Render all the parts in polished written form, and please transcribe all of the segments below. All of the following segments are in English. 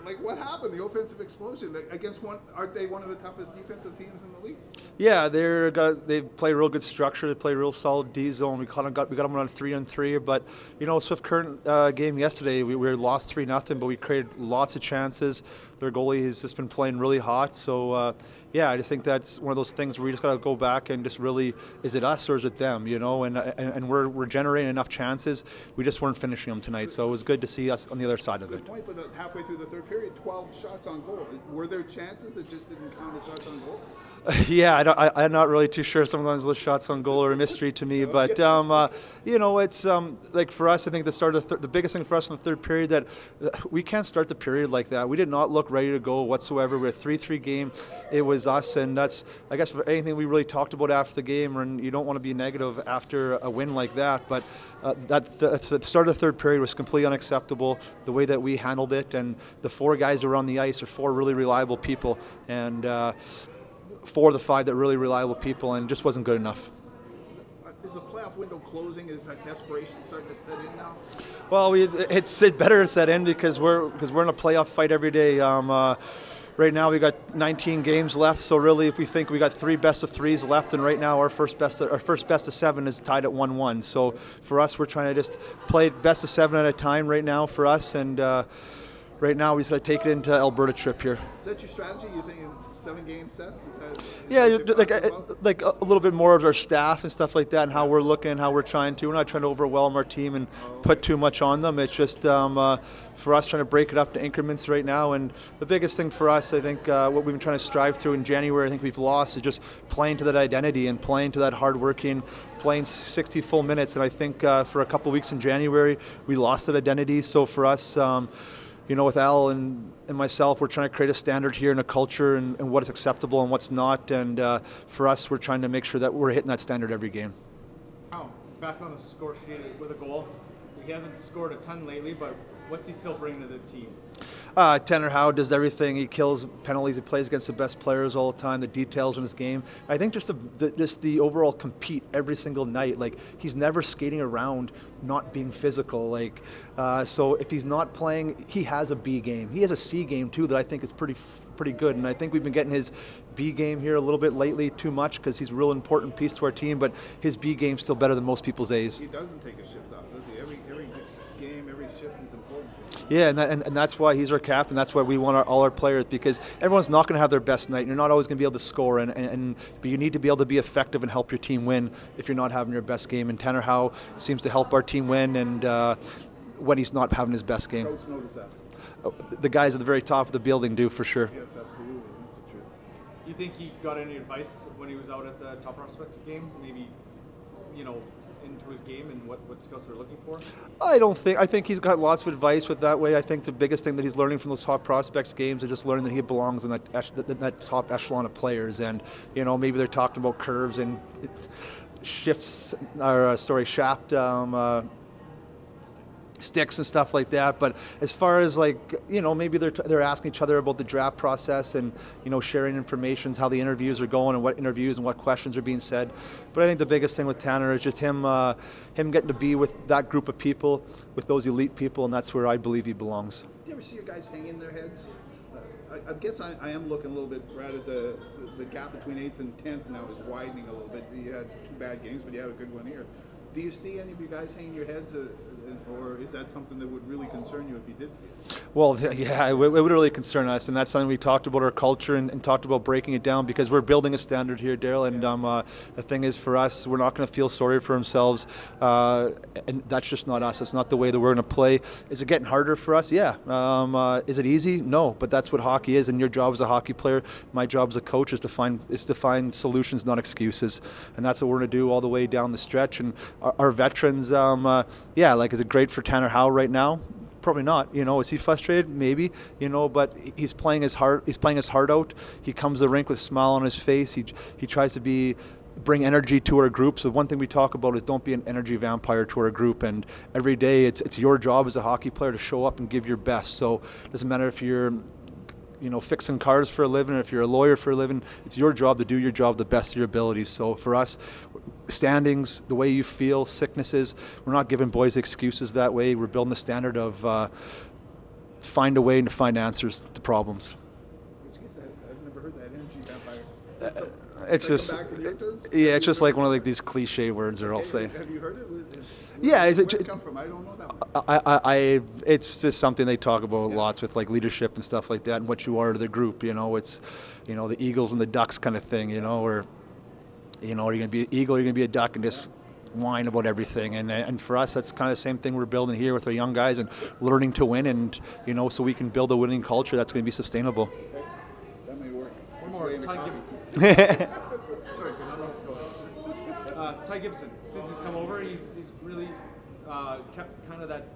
Like, what happened? The offensive explosion against one? Aren't they one of the toughest defensive teams in the league? Yeah, they play real good structure. They play real solid D zone. We got them on 3-on-3. But Swift Current game yesterday, we lost 3-0, but we created lots of chances. Their goalie has just been playing really hot. So yeah, I just think that's one of those things where we just got to go back and just really, is it us or is it them? And we're generating enough chances. We just weren't finishing them tonight. So it was good to see us on the other side of it. Good point. But halfway through the third period, 12 shots on goal. Were there chances that just didn't count as shots on goal? Yeah, I'm not really too sure. Sometimes those shots on goal are a mystery to me. But it's like for us, I think the biggest thing for us in the third period that we can't start the period like that. We did not look ready to go whatsoever. We're a 3-3 game. It was us, and that's I guess for anything we really talked about after the game. And you don't want to be negative after a win like that. But the start of the third period was completely unacceptable. The way that we handled it, and the 4 guys that were on the ice are 4 really reliable people, and 4 of the 5 that really reliable people, and just wasn't good enough. Is the playoff window closing? Is that desperation starting to set in now? Well, it's better to set in because we're in a playoff fight every day. Right now we got 19 games left, so really if we think we got 3 best of 3s left, and right now our first best of 7 is tied at 1-1. So for us, we're trying to just play best of 7 at a time right now for us, and right now we just got to take it into Alberta trip here. Is that your strategy? You think 7-game sets? Like a little bit more of our staff and stuff like that, and how we're looking and how we're trying to. We're not trying to overwhelm our team and put too much on them. It's just for us trying to break it up to increments right now. And the biggest thing for us, I think, what we've been trying to strive through in January, I think we've lost, is just playing to that identity and playing to that hard working, playing 60 full minutes. And I think for a couple of weeks in January, we lost that identity. So for us, with Al and myself, we're trying to create a standard here and a culture and what is acceptable and what's not. And for us, we're trying to make sure that we're hitting that standard every game. Oh, back on the score sheet with a goal. He hasn't scored a ton lately, but what's he still bringing to the team? Tanner Howe does everything. He kills penalties. He plays against the best players all the time. The details in his game. I think just the overall compete every single night. Like, he's never skating around not being physical. Like, so if he's not playing, he has a B game. He has a C game too that I think is pretty good. And I think we've been getting his B game here a little bit lately too much because he's a real important piece to our team. But his B game's still better than most people's A's. He doesn't take a shift off, does he? Every game, every shift is important. Yeah, and that's why he's our captain. That's why we want all our players, because everyone's not going to have their best night. You're not always going to be able to score, but you need to be able to be effective and help your team win if you're not having your best game. And Tanner Howe seems to help our team win, and when he's not having his best game. Coach notice that. The guys at the very top of the building do, for sure. Yes, absolutely. That's the truth. You think he got any advice when he was out at the Top Prospects game? Maybe, into his game and what scouts are looking for? I think he's got lots of advice with that way. I think the biggest thing that he's learning from those Top Prospects games is just learning that he belongs in that top echelon of players. And, maybe they're talking about curves and shaft sticks and stuff like that. But as far as maybe they're asking each other about the draft process and sharing information, how the interviews are going and what interviews and what questions are being said. But I think the biggest thing with Tanner is just him getting to be with that group of people, with those elite people, and that's where I believe he belongs. Do you ever see your guys hang in their heads? I guess I am looking a little bit right at the gap between 8th and 10th now is widening a little bit. You had 2 bad games, but you had a good one here. Do you see any of you guys hanging your heads, or is that something that would really concern you if you did see it? Well, yeah, it would really concern us, and that's something we talked about our culture and talked about breaking it down, because we're building a standard here, Daryl, and the thing is for us, we're not going to feel sorry for ourselves, and that's just not us. It's not the way that we're going to play. Is it getting harder for us? Yeah. Is it easy? No, but that's what hockey is, and your job as a hockey player, my job as a coach is to find solutions, not excuses, and that's what we're going to do all the way down the stretch. And our veterans, is it great for Tanner Howe right now? Probably not. Is he frustrated? Maybe. But he's playing his heart out. He comes to the rink with a smile on his face. He tries to bring energy to our group. So one thing we talk about is don't be an energy vampire to our group. And every day it's your job as a hockey player to show up and give your best. So it doesn't matter if you're fixing cars for a living, or if you're a lawyer for a living, it's your job to do your job the best of your abilities. So for us, standings, the way you feel, sicknesses, we're not giving boys excuses that way. We're building the standard of find a way and to find answers to problems. Where'd you get that? I've never heard that energy vampire. Is that some- It's does that just, come back in your terms? yeah, it's just like one of like these cliche words they're all Okay, saying. have you heard it? Yeah, Where'd is it it come from? I don't know that one. it's just something they talk about Yeah. lots with like leadership and stuff like that, and what you are to the group. It's, the Eagles and the Ducks kind of thing. Or, are you going to be an eagle? Or are you going to be a duck and just whine about everything? And for us, that's kind of the same thing we're building here with our young guys and learning to win, and so we can build a winning culture that's going to be sustainable. Okay. That may work. One more. Way in the Ty coffee. Gibson. Sorry, Ty Gibson. Since he's come over, he's really kept kind of that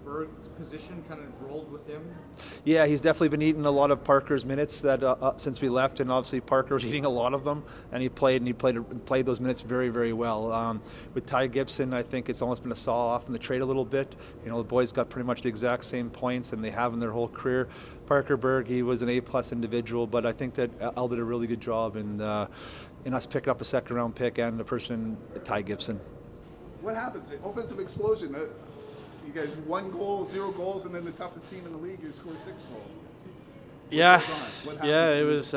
Berg position, kind of rolled with him. Yeah, he's definitely been eating a lot of Parker's minutes that since we left, and obviously Parker was eating a lot of them, and he played those minutes very, very well. With Ty Gibson, I think it's almost been a saw off in the trade a little bit. The boys got pretty much the exact same points, and they have in their whole career. Parker Berg, he was an A+ individual, but I think that Al did a really good job in us picking up a second-round pick and the person, Ty Gibson. What happens? Offensive explosion. You guys 1 goal, 0 goals, and then the toughest team in the league, you score 6 goals. Yeah, goes on? What happens yeah. to It you? was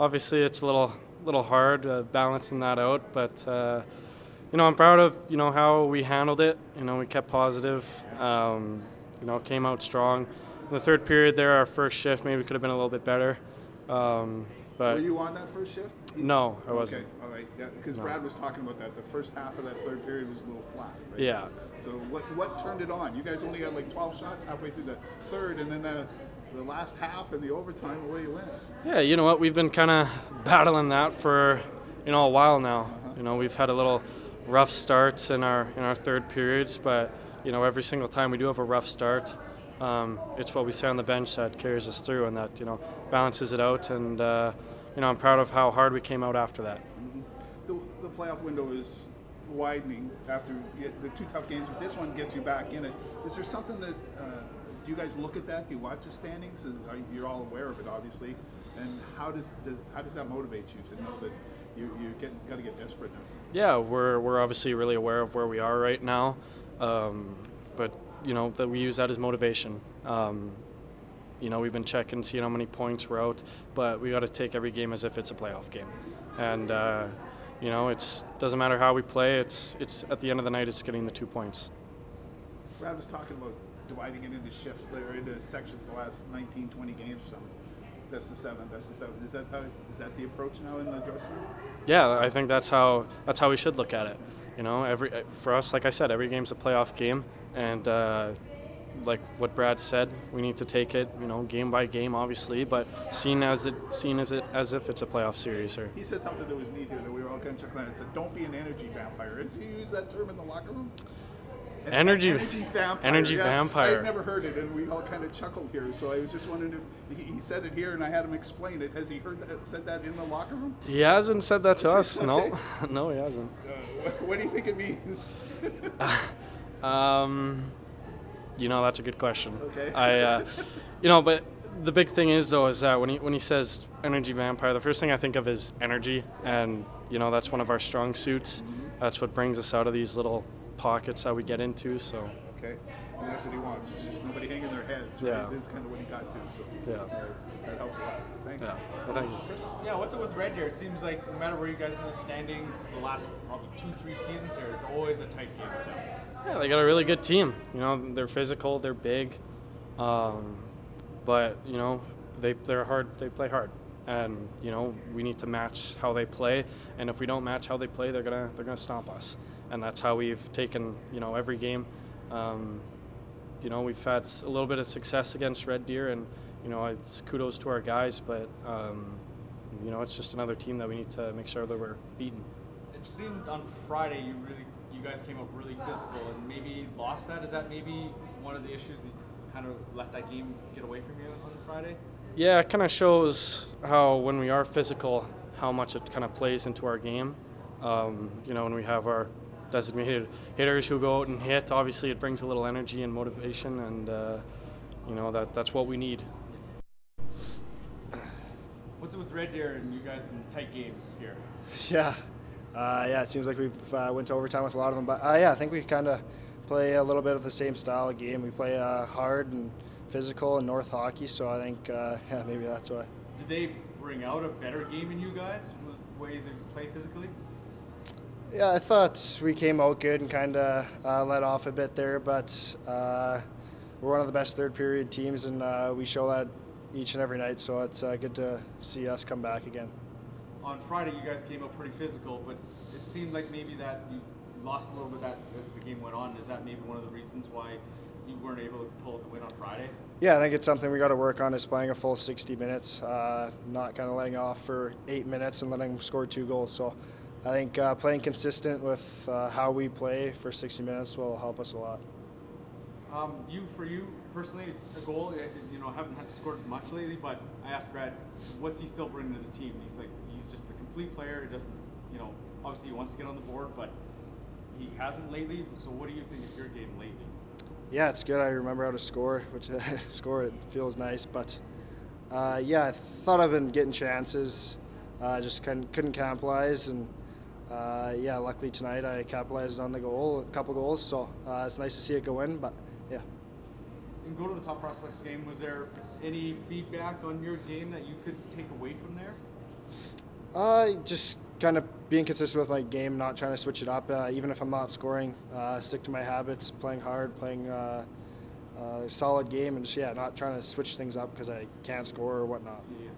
obviously it's a little hard balancing that out, but I'm proud of how we handled it. We kept positive. Came out strong. In the third period, there, our first shift maybe could have been a little bit better. But Were you on that first shift? no, I wasn't. Okay, all right. Yeah, because No. Brad was talking about that. The first half of that third period was a little flat. Right? Yeah. So what turned it on? You guys only got like 12 shots halfway through the third, and then the last half and the overtime, away you went. Yeah, you know what? We've been kind of battling that for a while now. We've had a little rough starts in our third periods, but every single time we do have a rough start, it's what we say on the bench that carries us through, and that balances it out. And I'm proud of how hard we came out after that. The playoff window is widening after the 2 tough games, but this one gets you back in it. Is there something that do you guys look at that? Do you watch the standings? You're all aware of it, obviously. And how does that motivate you to know that you got to get desperate now? Yeah, we're obviously really aware of where we are right now, but that we use that as motivation. We've been checking, seeing how many points we're out, but we got to take every game as if it's a playoff game, and it doesn't matter how we play. It's at the end of the night, it's getting the 2 points. Brad was talking about dividing it into shifts or into sections the last 19, 20 games or something. Best of 7, best of 7. Is that the approach now in the dressing room? Yeah, I think that's how we should look at it. For us, like I said, every game's a playoff game, and like what Brad said, we need to take it, game by game, obviously, but seen as if it's a playoff series. Or He said something that was neat here that we were all kind of chuckling at. He said, "Don't be an energy vampire." Has he used that term in the locker room? Energy vampire. energy vampire. I'd never heard it, and we all kind of chuckled here. So I was just wondering if he said it here, and I had him explain it. Has he said that in the locker room? He hasn't said that to us. Okay. No, no, he hasn't. What do you think it means? That's a good question. Okay. But the big thing is that when he says energy vampire, the first thing I think of is energy, and that's one of our strong suits. That's what brings us out of these little pockets that we get into. So Okay, and that's what he wants. It's just nobody hanging their heads. Right? Yeah. That's kind of what he got to. So Yeah. that helps a lot. Thanks. yeah, well, thank you. Yeah, what's it with Red Deer? It seems like no matter where you guys in the standings, the last probably 2-3 seasons here, it's always a tight game with them. Yeah, they got a really good team. They're physical, they're big, but they're hard. They play hard, and we need to match how they play. And if we don't match how they play, they're gonna stomp us. And that's how we've taken every game. We've had a little bit of success against Red Deer, and it's kudos to our guys, but it's just another team that we need to make sure that we're beating. It seemed on Friday you guys came up really physical and maybe lost that. Is that maybe one of the issues that kind of let that game get away from you on Friday? Yeah, it kind of shows how when we are physical, how much it kind of plays into our game. When we have our designated hitters who go out and hit, obviously it brings a little energy and motivation, and that's what we need. What's it with Red Deer and you guys in tight games here? Yeah. It seems like we've went to overtime with a lot of them. But, I think we kind of play a little bit of the same style of game. We play hard and physical in North hockey, so I think yeah, maybe that's why. Did they bring out a better game in you guys, the way they play physically? Yeah, I thought we came out good and kind of let off a bit there, but we're one of the best third period teams, and we show that each and every night, so it's good to see us come back again. On Friday, you guys came out pretty physical, but it seemed like maybe that you lost a little bit of that as the game went on. Is that maybe one of the reasons why you weren't able to pull the win on Friday? Yeah, I think it's something we got to work on, is playing a full 60 minutes, not kind of letting off for 8 minutes and letting them score 2 goals. So I think playing consistent with how we play for 60 minutes will help us a lot. For you personally, a goal, you know, haven't had to score much lately, but I asked Brad, what's he still bringing to the team? He's like, he's just a complete player. He doesn't, you know, obviously he wants to get on the board, but he hasn't lately. So what do you think of your game lately? Yeah, it's good. I remember how to score, which score it feels nice. But yeah, I thought I've been getting chances, just couldn't capitalize, and yeah, luckily tonight I capitalized on the goal, a couple goals. So it's nice to see it go in. But yeah. And go to the Top Prospects game. Was there any feedback on your game that you could take away from there? Just kind of being consistent with my game, not trying to switch it up. Even if I'm not scoring, stick to my habits, playing hard, playing solid game, and just not trying to switch things up because I can't score or whatnot. Yeah.